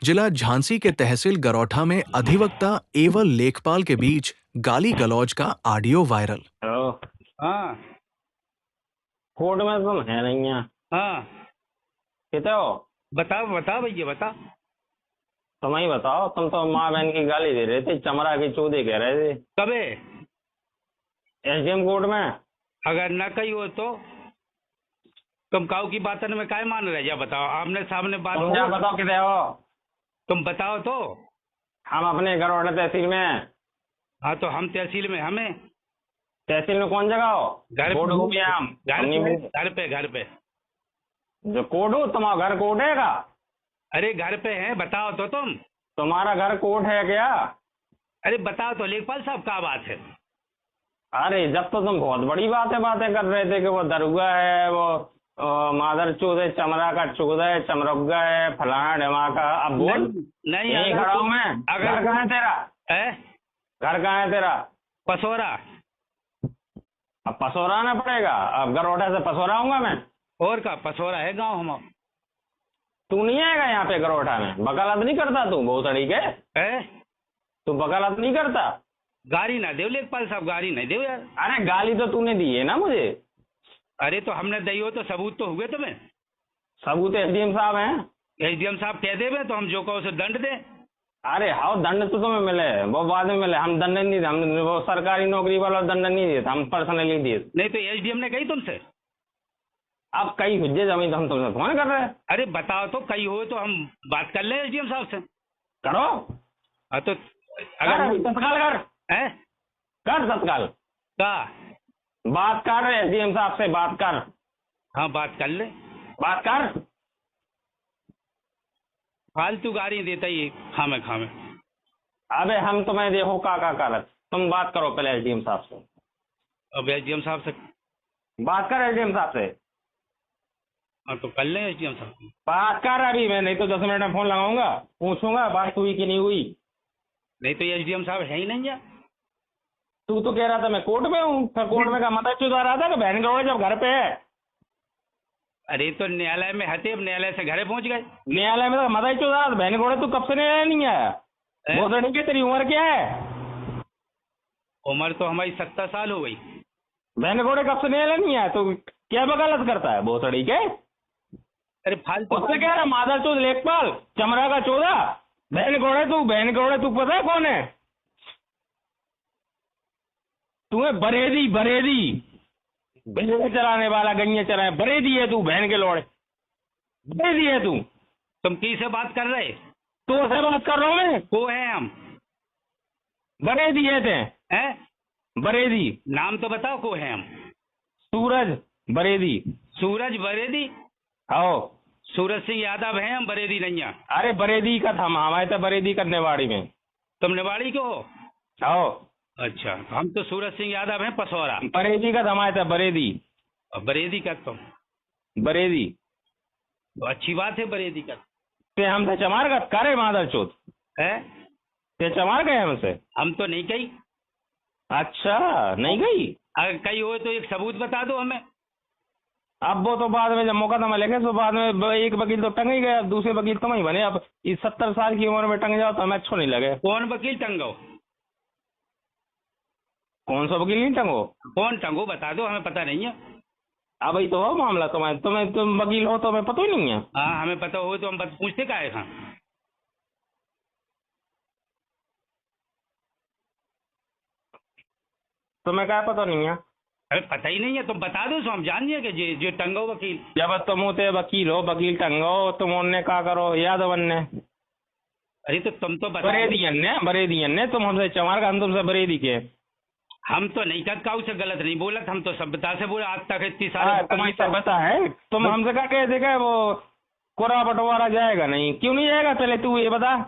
जिला झांसी के तहसील गरौठा में अधिवक्ता एवं लेखपाल के बीच गाली गलौज का ऑडियो वायरल। हेलो। हाँ कोर्ट में तुम है नहीं है, हाँ कितने हो? बताओ बताओ भैया बताओ। तुम ही बताओ। तुम तो माँ बहन की गाली दे रहे थे, चमड़ा की चूदी कह रहे थे कबे एसडीएम कोर्ट में। अगर न कही हो तो तुम काऊ की बातन में काय मान रहे, या बताओ आमने सामने बात तुम क्या हो। बताओ कितने हो? तुम बताओ तो। हम अपने गरौठा तहसील में हैं। हाँ तो हम तहसील में, हमें तहसील में कौन जगह हो? घर कोर्ट हो गया हम। घर हमने पे भी- घर पे घर पे। जो कोर्ट हो, तुम्हारा घर कोर्ट है का? अरे घर पे है, बताओ तो तुम। तुम्हारा घर कोर्ट है क्या? अरे बताओ तो लेखपाल साहब, क्या बात है। अरे जब तो तुम बहुत बड़ी बातें कर रहे थे कि वो दरोगा है, वो मादर चूद है, चमड़ा का चूद है, चमरुग्गा है, फलाना ढिमाका। अब बोल। नहीं यहीं अगर खड़ा हूँ मैं। अगर- घर कहाँ है तेरा? है घर कहाँ है तेरा? पसोरा। अब पसोरा आना पड़ेगा। अब गरौठा से पसोरा आऊंगा मैं। और का पसोरा है गांव हम। तू नहीं आएगा यहाँ पे गरौठा में? वकालत नहीं करता तू बहुत तरीके? है तू वकालत नहीं करता? गाड़ी ना दो लेखपाल साहब, गाड़ी नहीं दो यार। अरे गाली तो तूने दी है ना मुझे। अरे तो हमने दी हो तो सबूत तो हुए तुम्हें। सबूत एसडीएम साहब हैं। एसडीएम साहब कह देवे तो हम जो कहो उसे दंड दे। अरे हाँ, दंड तो तुम्हें मिले, वो बाद में मिले। हम दंड नहीं दिए, हम वो सरकारी नौकरी वाला दंड नहीं दिए थे, हम पर्सनली दिए। नहीं तो एसडीएम ने कही तुमसे। अब कई हुज्जे जमीन तो हम तुमसे फोन कर रहे हैं। अरे बताओ तो, कही हो तो हम बात कर लें एसडीएम साहब से। करो। हाँ तो कर अगर अभी तत्काल कर। है कर तत्काल का। बात कर, एसडीएम साहब से बात कर। हाँ बात कर ले। बात कर। फालतू गाड़ी देता ही खामे खामे। अबे हम तुम्हें देखो का कर। तुम बात करो पहले एसडीएम साहब से। अब एसडीएम साहब से। बात कर एसडीएम साहब से। हाँ तो कर लें एसडीएम साहब से। बात कर अभी। मैं नहीं तो 10 मिनट में फोन लगाऊंगा, पूछूंगा बात हुई कि नहीं हुई। नहीं तो एसडीएम साहब है ही नहीं यार। तू तो कह रहा था मैं कोर्ट में हूँ, फिर कोर्ट में का मता चुदा रहा था कि बहन गौड़ जब घर पे है। अरे तो न्यायालय में हते, अब न्यायालय से घरे पहुंच गए। न्यायालय में तो मता चुदा रहा था, बहन गौड़ तू कब से न्यायालय नहीं आया? बहुत लड़की की तेरी उम्र क्या है? उम्र तो हमारी 70 साल हो गई। बहन गौड़े कब से न्यायालय नहीं आया? तो क्या वकालत करता है बहुत लड़की के? अरे फालतू उससे कह रहा मादर चौध लेखपाल चमड़ा का चौदा। बहन गौड़े तू पता है कौन है? तुम्हें बरेदी भेड़ चराने वाला, गैया चराए बरेदी है तू, बहन के लोड़े बरेदी है तू। तुम किससे बात कर रहे? तो से बात कर रहा हूँ मैं। को है हम? बरेदी है ते? हैं? बरेदी। नाम तो बताओ, को है हम? सूरज बरेदी। सूरज बरेदी? आओ। सूरज सिंह यादव हैं हम, बरेदी नहीं है। अरे बरेदी का था, हम आए थे बरेदी का नेवाड़ी में। तुम निवाड़ी के हो? आओ। अच्छा, हम तो सूरज सिंह यादव हैं पसौरा। बरेदी का थमाए थे, बरेदी। और बरेदी का तुम? बरेदी तो अच्छी बात है बरेदी का। ते हम थे चमार का करे मादर चौथ है? ते चमार गए हमसे। हम तो नहीं कही। अच्छा नहीं गई? अगर कही हो तो एक सबूत बता दो हमें। अब वो तो बाद में जब मुकदमा लेंगे तो बाद में एक वकील तो टंग ही गया, दूसरे वकील तुम ही बने। अब इस 70 साल की उम्र में टंग जाओ तो हमें अच्छो नहीं लगे। कौन वकील टंगो? कौन सा वकील नहीं टंगो? कौन टंगो बता दो, हमें पता नहीं है। अब ही तो हो मामला। तुम वकील हो तो हमें पता ही नहीं है। हाँ हमें पता हो तो हम पूछते का है। हाँ तुम्हें क्या पता नहीं है? हमें पता ही नहीं है, तुम बता दो सो हम जान जाए कि जो टंगो वकील। जब तुम होते वकील हो, वकील टंगो, तुम उनने क्या करो यादवन ने अरे तो तुम तो बता। बरेदियन ने तुम हमसे चमार का, हम तुमसे बरेदी के। हम तो नहीं कर काऊ से गलत नहीं बोला, हम तो सभ्यता से बोले आज तक इतनी सारी। तुम्हारी सभ्यता है। तुम हमसे क्या कह देगा वो कोरा बंटवारा जाएगा? नहीं, क्यों नहीं जाएगा? पहले तू ये बता,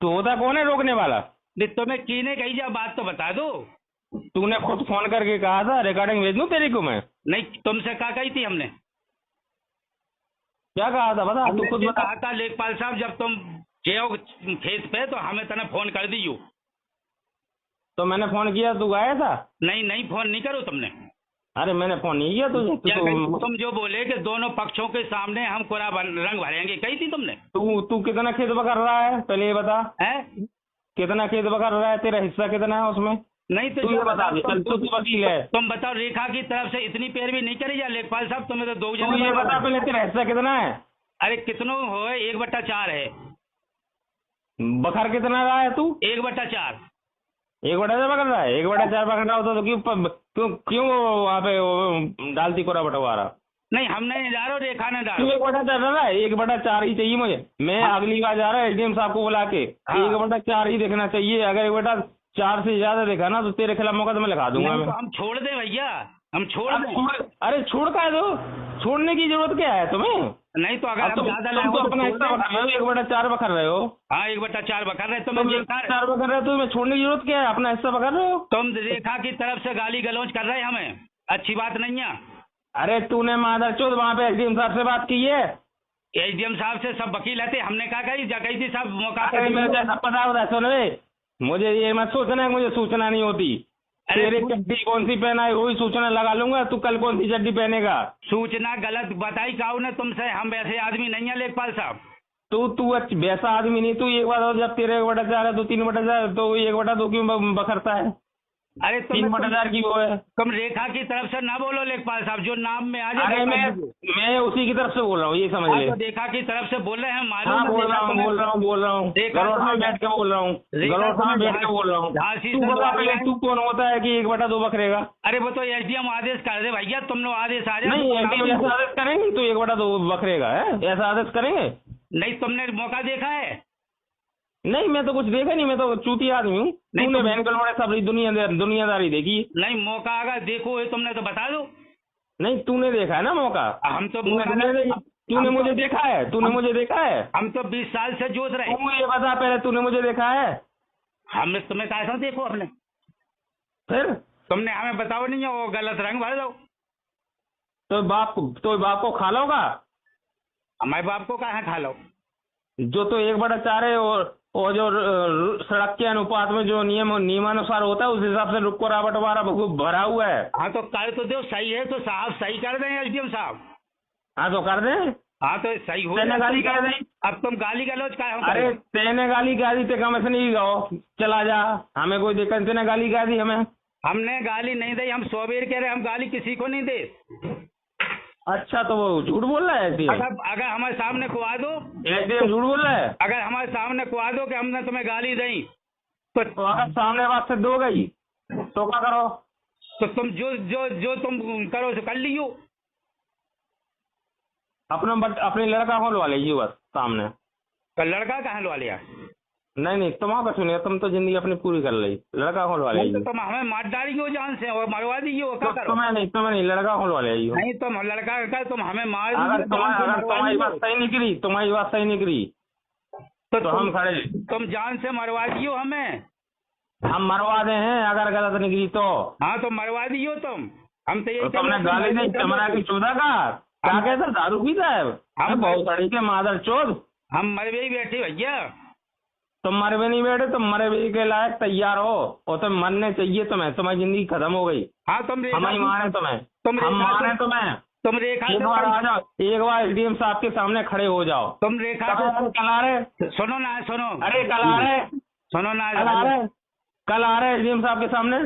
तू होता कौन है रोकने वाला? तुम्हें कीने कही जा बात तो बता दो। तूने खुद फोन करके कहा था, रिकॉर्डिंग भेज दूं तेरी को मैं? नहीं, तुमसे क्या कही थी हमने? क्या कहा था बता, तू खुद बता। कहा था लेखपाल साहब जब तुम गए खेत पे तो हमें तना फोन कर दियो। तो मैंने फोन किया, तू आया था? नहीं नहीं, फोन नहीं करो तुमने। अरे मैंने फोन नहीं किया तुझे। क्या कही? तुम जो बोले कि दोनों पक्षों के सामने हम कोरा रंग भरेंगे, कही थी तुमने? तू कितना खेत बकर रहा है पहले ये बता। है कितना खेत बकर रहा है, तेरा हिस्सा कितना है उसमें? नहीं तो तू ये बता दे, चल तू वकील है। तुम बताओ, रेखा की तरफ से इतनी पैरवी नहीं करी जा लेखपाल साहब? तुम्हें तो 2 तू ये बता पहले, तेरा हिस्सा कितना है? अरे कितनों हो? 1/4 है। बखर कितना रहा है तू? 1/4। 1/4 पकड़ रहा है? 1/4 पकड़ रहा होता तो क्यों वहाँ पे डालती कोरा बंटवारा? नहीं, हम नहीं जा रहे, रेखा ने क्यों डालो। 1/4 रहा है? 1/4 ही चाहिए मुझे। मैं अगली बार जा रहा है एसडीएम साहब को बुला के, हाँ। 1/4 ही देखना चाहिए। अगर 1/4 से ज्यादा देखा ना तो तेरे खिलाफ मुकदमा लिखा दूंगा नहीं, मैं। तो हम छोड़ दे भैया, हम छोड़ दें। अरे छोड़ का दो, छोड़ने की जरूरत क्या है तुम्हें? नहीं तो अगर अब हम तुम ज्यादा तुम लाए तो हो अपना हिस्सा बखर रहे हो, 1/4 बखर रहे हो। हाँ 1/4 बकर रहे। तुम 1/4 बखर रहे हो, तुम्हें छोड़ने की जरूरत क्या है? अपना हिस्सा बखर रहे हो। तुम रेखा की तरफ से गाली गलौज कर रहे हैं, हमें अच्छी बात नहीं है। अरे तूने मादर चौथ वहाँ पे एसडीएम साहब से बात की है? एसडीएम साहब से सब वकील आते, हमने कहा कही थी साहब मौका अरे पे। मुझे सब पता होता है, सुन रे, मुझे ये मत सोचना है मुझे सूचना नहीं होती। अरे तेरे चड्डी कौन सी पहना है वही सूचना लगा लूंगा। तू कल कौन सी चड्डी पहनेगा? सूचना गलत बताई काऊ ने तुमसे? हम वैसे आदमी नहीं है लेखपाल साहब। तू वैसा आदमी नहीं। तू एक बार और, जब तेरे 1/4 है तो 3/4 तो 1/2 क्यों बखरता है? अरे 3/4 की वो है। तुम रेखा की तरफ से ना बोलो लेखपाल साहब, जो नाम में आ अरे जाए। मैं उसी की तरफ से बोल रहा हूँ, ये समझ ले। तो रेखा की तरफ से बोल रहे हैं, मालूम हाँ है, बोल रेखा रहा हूँ तुम्हें- बोल रहा हूँ रेखा गलौटा में तुम्हें- बैठ के बोल रहा हूँ, रेखा गलौटा में तुम्हें बैठ के बोल रहा हूँ। झांसी तू से बता बोल पहले, रहे हैं। तू कौन होता है कि 1/2 बखरेगा? अरे वो तो एसडीएम आदेश कर दे भैया, तुम लोग आदेश आ जाए। नहीं ऐसा आदेश करेंगे तो 1/2 बखरेगा है? ऐसा आदेश करेंगे? नहीं, तुमने मौका देखा है? नहीं मैं तो कुछ देखा नहीं, मैं तो चूती आदमी हूँ। नहीं, तूने तुम- बहन गलौड़े सब दुनियादारी देखी? नहीं, मौका अगर देखो है तुमने तो बता दो। नहीं तूने देखा है ना मौका? हम तो तूने मुझे देखा है? तूने मुझे देखा है? हम तो 20 साल से जोत रहे। तू ये बता पहले, तूने मुझे देखा है? हमने तुम्हें कैसा देखो? हमने फिर तुमने हमें बताओ नहीं है, वो गलत रंग भर दो। तो बाप को खा लोगा? हमारे बाप को कहाँ खा लो? जो तो 1/4 है और जो सड़क के अनुपात में जो नियमानुसार होता है उस हिसाब से रुक को बंटवारा भरा हुआ है। हाँ तो कर तो दो, सही है तो साहब सही कर दें एसडीएम साहब। हाँ तो कर दें। हाँ तो सही हो तेने गाली कर दें। अब तुम गाली गलौज का अरे तेने गाली कह दी, तेका में से नहीं गाओ, चला जा, हमें कोई दिक्कत। तेने गाली कह दी हमें? हमने गाली नहीं दी, हम 100 बेर कह रहे, हम गाली किसी को नहीं दे। अच्छा तो वो झूठ बोल रहा है एसडीएम? अगर हमारे सामने कुआ दो, एसडीएम झूठ बोल रहा है? अगर हमारे सामने कुआ दो कि हमने तुम्हें गाली दी तो अगर सामने बात से दो गई तो क्या करो? तो तुम जो तुम करो सो कर लियो। अपने लड़का को लवा लीजिए बस सामने। तो लड़का कहाँ लवा लिया? नहीं तुम आप सुनिए, तुम तो जिंदगी अपनी पूरी कर ली, लड़का को लवा नहीं लीजिए। तो तुम हमें मार डाली हो जान से और मरवा दी हो, क्या करो? तुम्हें नहीं लड़का को लवा लीजिए। नहीं तुम लड़का का तुम हमें मार अगर तुम्हारी बात सही निकली तो हम खड़े। तुम जान से मरवा दियो हमें। हम मरवा दे हैं अगर गलत निकली तो। हाँ तो मरवा दियो तुम। हम तो ये तुमने गाली दी चमड़ा की चौदह का क्या कहता? दारू पीता है? हम बहुत सड़ी के मादर चोद। हम मरवे ही बैठे भैया। तुम मरवे नहीं बैठे, तुम मरवे के लायक तैयार हो और तुम मरने चाहिए तुम्हें। तुम्हारी जिंदगी खत्म हो गई। हाँ तुम हम ही माने तुम्हें, हम माने तुम्हें। तुम रेखा एक बार आ जाओ, एक बार एसडीएम साहब के सामने खड़े हो जाओ। तुम रेखा कल आ रहे? सुनो ना, सुनो। अरे कल आ रहे? सुनो ना, कल आ रहे एसडीएम साहब के सामने?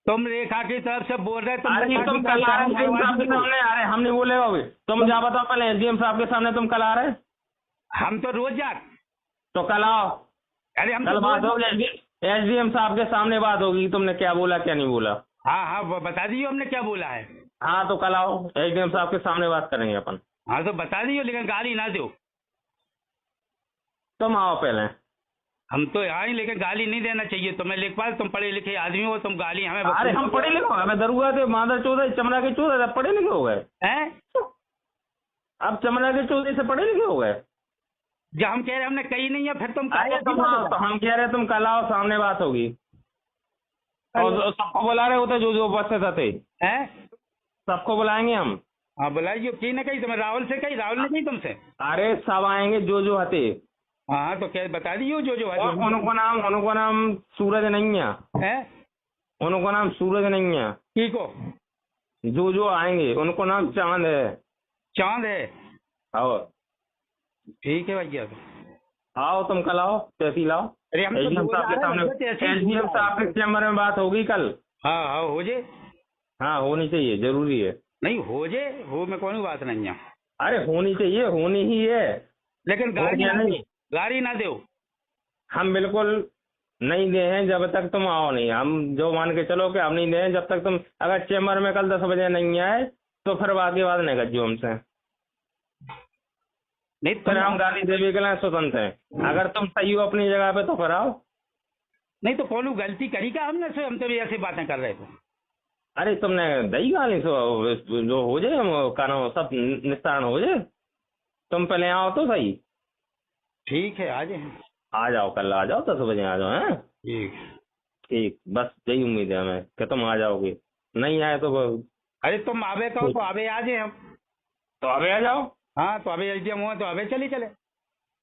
तुम रेखा की तरफ से बोल रहे, तुम कल आ रहे एसडीएम साहब के सामने? अरे हम नहीं बोले अभी, तुम जा बताओ पहले एसडीएम साहब के सामने तुम कल आ रहे? हम तो रोज जा। तो कल आओ, अरे हम कल बात होगी, एसडीएम साहब के सामने बात होगी, तुमने क्या बोला क्या नहीं बोला। हाँ हाँ बता दियो हमने क्या बोला है। हाँ तो कल आओ, एसडीएम साहब के सामने बात करेंगे अपन। हाँ तो बता दियो, लेकिन गाली ना दो। तुम आओ पहले। हम तो यहाँ ही, लेकिन गाली नहीं देना चाहिए तुम्हें लेखपाल। तुम पढ़े लिखे आदमी हो, तुम गाली हमें। अरे हम पढ़े लिखे, हमें दरुआ थे मादर चौधरी चमड़ा के चौधरी, अब पढ़े लिखे हो गए हैं? अब चमड़ा के चौधरी से पढ़े लिखे हो गए। जब हम कह रहे हमने कही नहीं है, फिर तुम तो हम कह रहे तुम कल आओ, सामने बात होगी। और सबको बुला रहे होते जो उपस्थित थे हैं? सबको बुलाएंगे हम। हाँ बुलाइए। की ने कही तुम्हें? राहुल से कही? राहुल ने कही तुमसे? अरे सब आएंगे जो हते। हाँ तो क्या बता दियो जो उनको नाम सूरज नहीं है। हैं? उनको नाम सूरज नहीं है। ठीक हो? जो आएंगे उनको नाम चांद है। चांद है। आओ ठीक है भैया। आओ, तुम कल आओ, तहसील आओ। अरे हम तो एसडीएम रोज साहब आ के रहे सामने, हैं भैया, तहसील एसडीएम पूरा साहब के चैम्बर में बात होगी कल। हाँ हाँ हो जे। हाँ होनी चाहिए, जरूरी है। नहीं हो जे, वो में कोई बात नहीं है। अरे होनी चाहिए, होनी ही है। लेकिन हो गया नहीं, गाड़ी ना दो। हम बिल्कुल नहीं दे हैं जब तक तुम आओ नहीं। हम जो मान के चलो कि हम नहीं दे हैं जब तक तुम, अगर चैम्बर में कल 10 बजे नहीं आए तो फिर बाकी बात नहीं करियो हमसे। नहीं फिर हम गाली देवे के लिए स्वतंत्र हैं। अगर तुम सही हो अपनी जगह पे तो फिर आओ। नहीं तो कौन गलती करी का हमने से, हम तो भी ऐसी बातें कर रहे थे। अरे तुमने दही गाली सो जो हो जाए कानून सब निस्तारण हो जाए। तुम पहले आओ तो सही। ठीक है आ जाए। आ जाओ, कल आ जाओ, 10 बजे आ जाओ। हैं ठीक। ठीक, बस यही उम्मीद है हमें कि तुम आ जाओगे। नहीं आए तो अरे तुम आवे कहो तो आवे आ जाए हम। तो अबे आ जाओ। हाँ तो अबे एसडीएम हुआ तो अबे चले चले।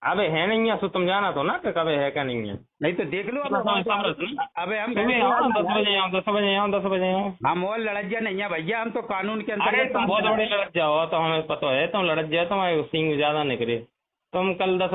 अबे है नहीं है तो तुम जाना तो ना कि कभी है क्या नहीं है। नहीं तो देख लो अबे हम 10 बजे आओ, 10 बजे आओ, 10 बजे आओ। हम और लड़जिया नहीं है भैया, हम तो कानून के अरे अंतर्गत तुम बहुत बड़े लड़क जाओ तो हमें पता है, तुम लड़क जाओ, तुम्हारे सिंह ज्यादा निकले। तुम कल 10